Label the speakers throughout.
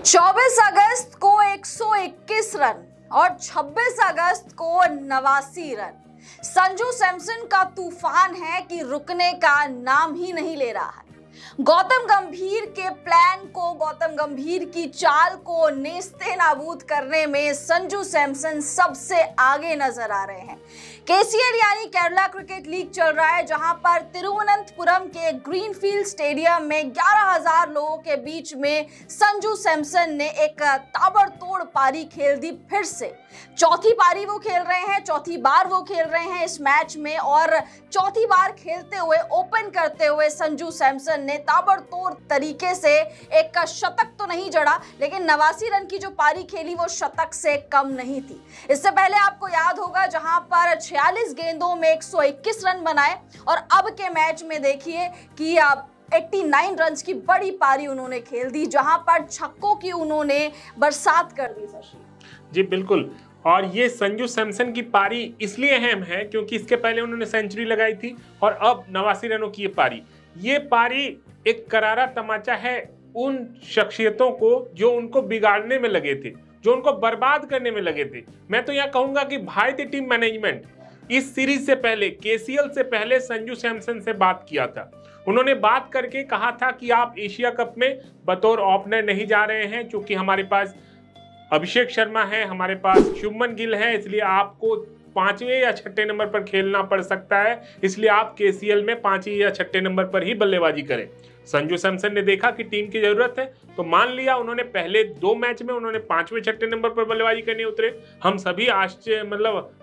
Speaker 1: 24 अगस्त को 121 रन और 26 अगस्त को 89 रन। संजू सैमसन का तूफान है कि रुकने का नाम ही नहीं ले रहा है। गौतम गंभीर के प्लान को, गौतम गंभीर की चाल को नेस्ते नाबूद करने में संजू सैमसन सबसे आगे नजर आ रहे हैं। केसीएल यानी केरला क्रिकेट लीग चल रहा है, जहां पर तिरुवनंतपुरम के ग्रीनफील्ड स्टेडियम में 11,000 लोगों के बीच में संजू सैमसन ने एक ताबड़तोड़ पारी खेल दी। फिर से चौथी पारी वो खेल रहे हैं, चौथी बार वो खेल रहे हैं इस मैच में, और चौथी बार खेलते हुए, ओपन करते हुए संजू सैमसन ने ताबड़तोड़ तरीके से एक शतक तो नहीं जड़ा, लेकिन 89 रन की जो पारी खेली वो शतक से कम नहीं थी। इससे पहले आपको याद होगा जहां पर 46 गेंदों में 121 रन बनाए, और अब के मैच में देखिए कि 89 रन की बड़ी पारी उन्होंने खेल दी, जहां पर छक्कों की उन्होंने बरसात कर दी। शशि
Speaker 2: जी बिल्कुल, और ये संजू सैमसन की पारी इसलिए अहम है क्योंकि इसके पहले उन्होंने सेंचुरी लगाई थी और अब 89 रनों की ये पारी एक करारा तमाचा है उन शख्सियतों को जो उनको बिगाड़ने में लगे थे, जो उनको बर्बाद करने में लगे थे। मैं तो यहाँ कहूंगा कि भारतीय टीम मैनेजमेंट इस सीरीज से पहले, केसीएल से पहले संजू सैमसन से बात किया था। उन्होंने बात करके कहा था कि आप एशिया कप में बतौर ओपनर नहीं जा रहे हैं, क्योंकि हमारे पास अभिषेक शर्मा है, हमारे पास शुभमन गिल है, इसलिए आपको 5वें या 6ठे नंबर पर खेलना पड़ सकता है, इसलिए आप केसीएल में 5वें या 6ठे नंबर पर ही बल्लेबाजी करें। संजू सैमसन ने देखा कि टीम की जरूरत है, तो मान लिया उन्होंने पहले 2 मैच में उन्होंने 5वें 6ठे नंबर पर बल्लेबाजी करने उतरे। हम सभी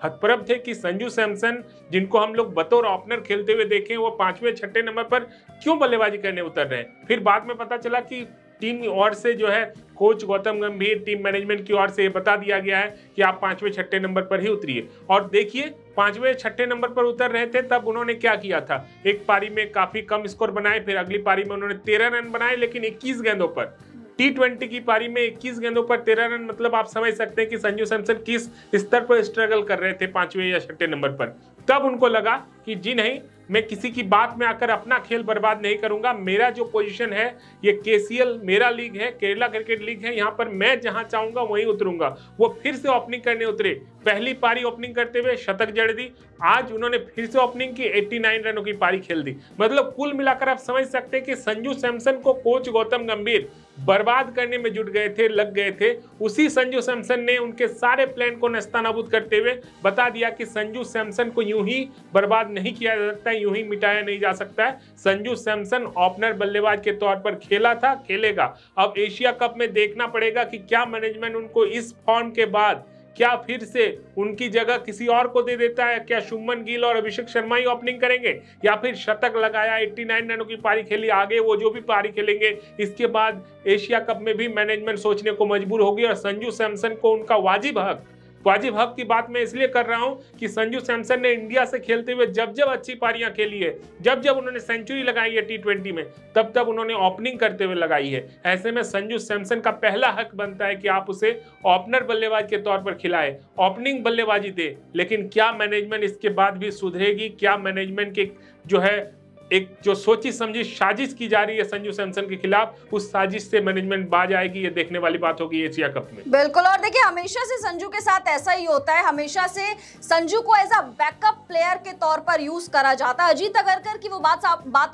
Speaker 2: हतप्रभ थे कि संजू सैमसन, जिनको हम लोग बतौर ओपनर खेलते हुए देखें, वो 5वें 6ठे नंबर पर क्यों बल्लेबाजी करने उतर रहे हैं। फिर बाद में पता चला कि टीम की ओर से जो है कोच गौतम गंभीर, टीम मैनेजमेंट की ओर से बता दिया गया है कि आप 5वें 6ठे नंबर पर ही उतरिए। और देखिए 5वें 6ठे नंबर पर उतर रहे थे तब उन्होंने क्या किया था, एक पारी में काफी कम स्कोर बनाए, फिर अगली पारी में उन्होंने 13 रन बनाए, लेकिन 21 गेंदों पर। T20 की पारी में 21 गेंदों पर 13 रन, मतलब आप समझ सकते हैं कि संजू सैमसन किस स्तर पर स्ट्रगल कर रहे थे 5वें या 6ठे नंबर पर। तब उनको लगा कि जी नहीं, मैं किसी की बात में आकर अपना खेल बर्बाद नहीं करूंगा। मेरा जो पोजीशन है, ये केसीएल मेरा लीग है, केरला क्रिकेट लीग है, यहाँ पर मैं जहां चाहूंगा वहीं उतरूंगा। वो फिर से ओपनिंग करने उतरे। पहली पारी ओपनिंग करते हुए शतक जड़ दी, आज उन्होंने फिर से ओपनिंग की, 89 रनों की पारी खेल दी। मतलब कुल मिलाकर आप समझ सकते हैं कि संजू सैमसन को कोच गौतम गंभीर बर्बाद करने में जुट गए थे, लग गए थे। उसी संजू सैमसन ने उनके सारे प्लान को नस्तानाबूद करते हुए बता दिया कि संजू सैमसन को यूं ही बर्बाद नहीं किया जा सकता, यूं ही मिटाया नहीं जा सकता है। संजू सैमसन ओपनर बल्लेबाज के तौर पर खेला था, खेलेगा। अब एशिया कप में देखना पड़ेगा कि क्या मैनेजमेंट उनको इस फॉर्म के बाद क्या फिर से उनकी जगह किसी और को दे देता है। क्या शुभमन गिल और अभिषेक शर्मा ही ओपनिंग करेंगे, या फिर शतक लगाया, 89 रनों की पारी खेली, आगे वो जो भी पारी खेलेंगे, इसके बाद एशिया कप में भी मैनेजमेंट सोचने को मजबूर होगी। और संजू सैमसन को उनका वाजिब हक की बात मैं इसलिए कर रहा हूं कि संजू सैमसन ने इंडिया से खेलते हुए जब जब अच्छी पारियां खेली है, जब जब उन्होंने सेंचुरी लगाई है T20 में, तब तब उन्होंने ओपनिंग करते हुए लगाई है। ऐसे में संजू सैमसन का पहला हक बनता है कि आप उसे ओपनर बल्लेबाज के तौर पर खिलाए, ओपनिंग बल्लेबाजी दे। लेकिन क्या मैनेजमेंट इसके बाद भी सुधरेगी? क्या मैनेजमेंट के जो है एक जो सोची समझी साजिश की जा रही है संजू सैमसन के खिलाफ, उस साजिश से मैनेजमेंट बाज आएगी? ये देखने वाली बात होगी एशिया कप में।
Speaker 1: बिल्कुल, और देखिए हमेशा से संजू के साथ ऐसा ही होता है, हमेशा से संजू को एज अ बैकअप प्लेयर के तौर पर यूज करा जाता है। अजीत अगरकर की वो बात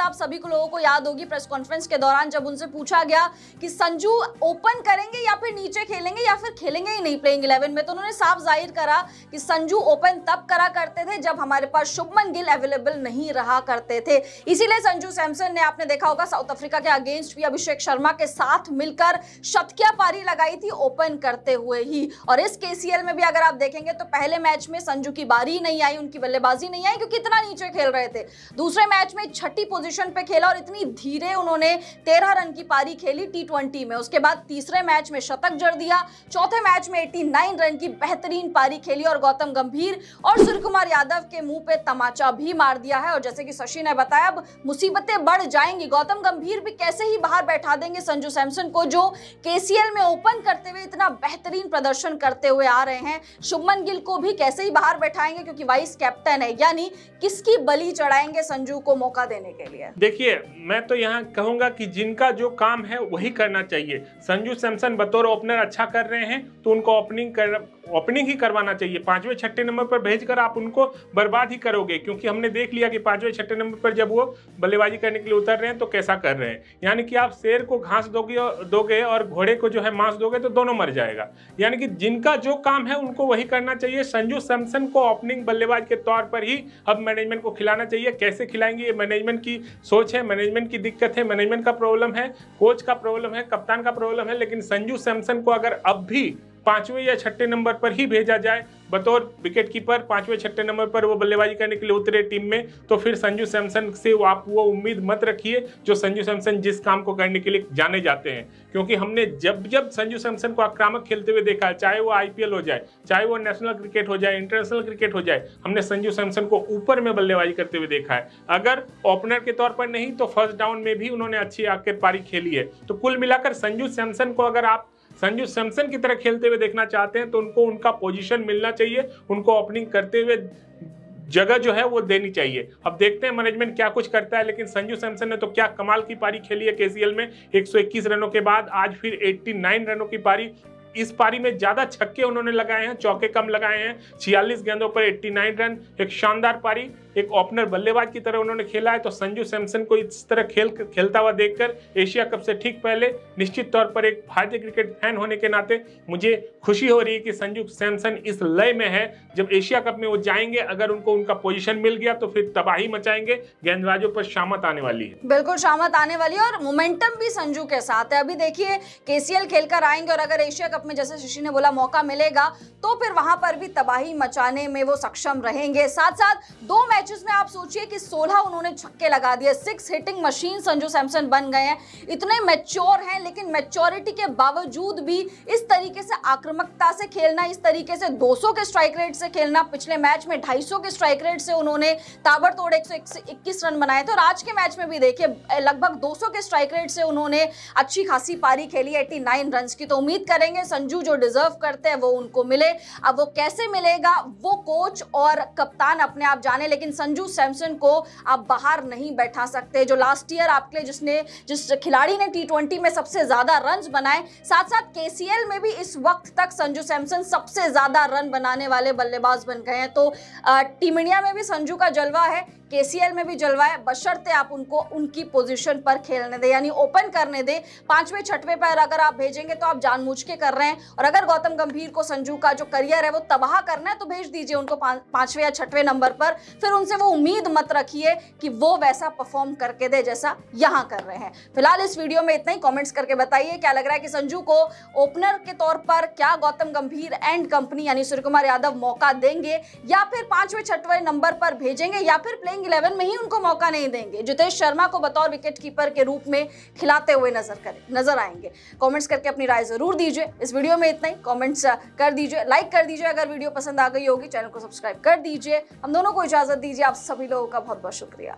Speaker 1: आप सभी को लोगों को याद होगी, प्रेस कॉन्फ्रेंस के दौरान जब उनसे पूछा गया कि संजू ओपन करेंगे या फिर नीचे खेलेंगे या फिर खेलेंगे ही नहीं प्लेइंग 11 में, तो उन्होंने साफ जाहिर करा कि संजू ओपन तब करा करते थे जब हमारे पास शुभमन गिल अवेलेबल नहीं रहा करते थे। इसीलिए संजू सैमसन ने, आपने देखा होगा, साउथ अफ्रीका के अगेंस्ट भी अभिषेक शर्मा के साथ मिलकर शतकीय पारी लगाई थी ओपन करते हुए ही। और इस केसीएल में भी अगर आप देखेंगे तो पहले मैच में संजू की बारी नहीं आई, उनकी बल्लेबाजी नहीं आई, क्योंकि इतना नीचे खेल रहे थे। दूसरे मैच में 6ठी पोजीशन पे खेला और इतनी धीरे उन्होंने 13 रन की पारी खेली T20 में। उसके बाद तीसरे मैच में शतक जड़ दिया, चौथे मैच में 89 रन की बेहतरीन पारी खेली और गौतम गंभीर और सूर्यकुमार यादव के मुंह पे तमाचा भी मार दिया है। और जैसे कि शशि ने बताया, अब मुसीबतें बढ़ जाएंगी। गौतम गंभीर भी कैसे ही बाहर बैठा देंगे संजू सैमसन को, जो केसीएल में ओपन करते हुए इतना बेहतरीन प्रदर्शन करते हुए आ रहे हैं। शुभमन गिल को भी कैसे ही बाहर बैठाएंगे क्योंकि वाइस कैप्टन है, यानी किसकी बलि चढ़ाएंगे संजू को मौका देने के लिए?
Speaker 2: देखिए, मैं तो यहाँ कहूंगा कि जिनका जो काम है वही करना चाहिए। संजू सैमसन बतौर ओपनर अच्छा कर रहे हैं तो उनको ओपनिंग ही करवाना चाहिए। 5वें 6ठे नंबर पर भेजकर आप उनको बर्बाद ही करोगे, क्योंकि हमने देख लिया कि 5वें 6ठे नंबर पर जब वो बल्लेबाजी करने के लिए उतर रहे हैं तो कैसा कर रहे हैं। यानी कि आप शेर को घास दोगे और घोड़े को जो है मांस दोगे तो दोनों मर जाएगा। यानी कि जिनका जो काम है उनको वही करना चाहिए। संजू सैमसन को ओपनिंग बल्लेबाज के तौर पर ही अब मैनेजमेंट को खिलाना चाहिए। कैसे खिलाएंगे ये मैनेजमेंट की सोच है, मैनेजमेंट की दिक्कत है, मैनेजमेंट का प्रॉब्लम है, कोच का प्रॉब्लम है, कप्तान का प्रॉब्लम है। लेकिन संजू सैमसन को अगर अब भी 5वें या 6ठे नंबर पर ही भेजा जाए बतौर विकेट कीपर, 5वें 6ठे नंबर पर वो बल्लेबाजी करने के लिए उतरे टीम में, तो फिर संजू सैमसन से आप वो उम्मीद मत रखिए जो संजू सैमसन जिस काम को करने के लिए जाने जाते हैं। क्योंकि हमने जब संजू सैमसन को आक्रामक खेलते हुए देखा है, चाहे वो आईपीएल हो जाए, चाहे वो नेशनल क्रिकेट हो जाए, इंटरनेशनल क्रिकेट हो जाए, हमने संजू सैमसन को ऊपर में बल्लेबाजी करते हुए देखा है। अगर ओपनर के तौर पर नहीं तो फर्स्ट डाउन में भी उन्होंने अच्छी आकर पारी खेली है। तो कुल मिलाकर संजू सैमसन को अगर आप संजू सैमसन की तरह खेलते हुए देखना चाहते हैं तो उनको उनका पोजीशन मिलना चाहिए, उनको ओपनिंग करते हुए जगह जो है वो देनी चाहिए। अब देखते हैं मैनेजमेंट क्या कुछ करता है। लेकिन संजू सैमसन ने तो क्या कमाल की पारी खेली है केसीएल में। 121 रनों के बाद आज फिर 89 रनों की पारी। इस पारी में ज्यादा छक्के उन्होंने लगाए हैं, चौके कम लगाए हैं। 46 गेंदों पर 89 रन, एक शानदार पारी। एक ओपनर बल्लेबाज की तरह उन्होंने खेला है। तो संजू सैमसन को इस तरह खेलता हुआ देखकर एशिया कप से ठीक पहले निश्चित तौर पर एक भारतीय क्रिकेट फैन होने के नाते मुझे खुशी हो रही है कि संजू सैमसन इस लय में है। जब एशिया कप में वो जाएंगे, अगर उनको उनका पोजीशन मिल गया तो फिर तबाही मचाएंगे। गेंदबाजों पर शामत आने वाली है,
Speaker 1: बिल्कुल शामत आने वाली है, और मोमेंटम भी संजू के साथ है। अभी देखिए केसीएल खेलकर आएंगे और अगर एशिया कप में, जैसे शशि ने बोला, मौका मिलेगा तो फिर वहां पर भी तबाही मचाने में वो सक्षम रहेंगे। साथ साथ 2 मैचेस में आप सोचिए कि 16 उन्होंने छक्के लगा दिए। 6 हिटिंग मशीन संजू सैमसन बन गए हैं। इतने मैच्योर हैं, लेकिन मैच्योरिटी के बावजूद भी इस तरीके से आक्रामकता से खेलना, इस तरीके से 200 के स्ट्राइक रेट से खेलना। पिछले मैच में 250 के स्ट्राइक रेट से उन्होंने ताबड़तोड़ 121 रन बनाए थे, और आज के मैच में भी देखिए लगभग 200 के स्ट्राइक रेट से उन्होंने अच्छी खासी पारी खेली, 89 रन की। तो उम्मीद करेंगे संजू जो डिजर्व करते हैं वो उनको मिले। अब वो कैसे मिलेगा वो कोच और कप्तान अपने आप जाने, लेकिन संजू सैमसन को आप बाहर नहीं बैठा सकते। जो लास्ट ईयर आपके लिए जिस खिलाड़ी ने T20 में सबसे ज्यादा रन बनाए, साथ साथ केसीएल में भी इस वक्त तक संजू सैमसन सबसे ज्यादा रन बनाने वाले बल्लेबाज बन गए हैं। तो टीम इंडिया में भी संजू का जलवा है, केसीएल में भी जलवा है, बशर्ते आप उनको उनकी पोजीशन पर खेलने दे, यानी ओपन करने दे। 5वें 6ठवें पर अगर आप भेजेंगे तो आप जानबूझ के कर रहे हैं। और अगर गौतम गंभीर को संजू का जो करियर है वो तबाह करना है तो भेज दीजिए उनको 5वें या 6ठवें नंबर पर। फिर उनसे वो उम्मीद मत रखिए कि वो वैसा परफॉर्म करके दे जैसा यहाँ कर रहे हैं। फिलहाल इस वीडियो में इतना ही। कॉमेंट्स करके बताइए क्या लग रहा है कि संजू को ओपनर के तौर पर क्या गौतम गंभीर एंड कंपनी यानी सूर्यकुमार यादव मौका देंगे, या फिर 5वें 6ठवें नंबर पर भेजेंगे, या फिर प्लेइंग 11 में ही उनको मौका नहीं देंगे। जितेश शर्मा को बतौर विकेट कीपर के रूप में खिलाते हुए नजर आएंगे। कमेंट्स करके अपनी राय जरूर दीजिए। इस वीडियो में इतना ही। कमेंट्स कर दीजिए, लाइक कर दीजिए अगर वीडियो पसंद आ गई होगी, चैनल को सब्सक्राइब कर दीजिए। हम दोनों को इजाजत दीजिए। आप सभी लोगों का बहुत बहुत शुक्रिया।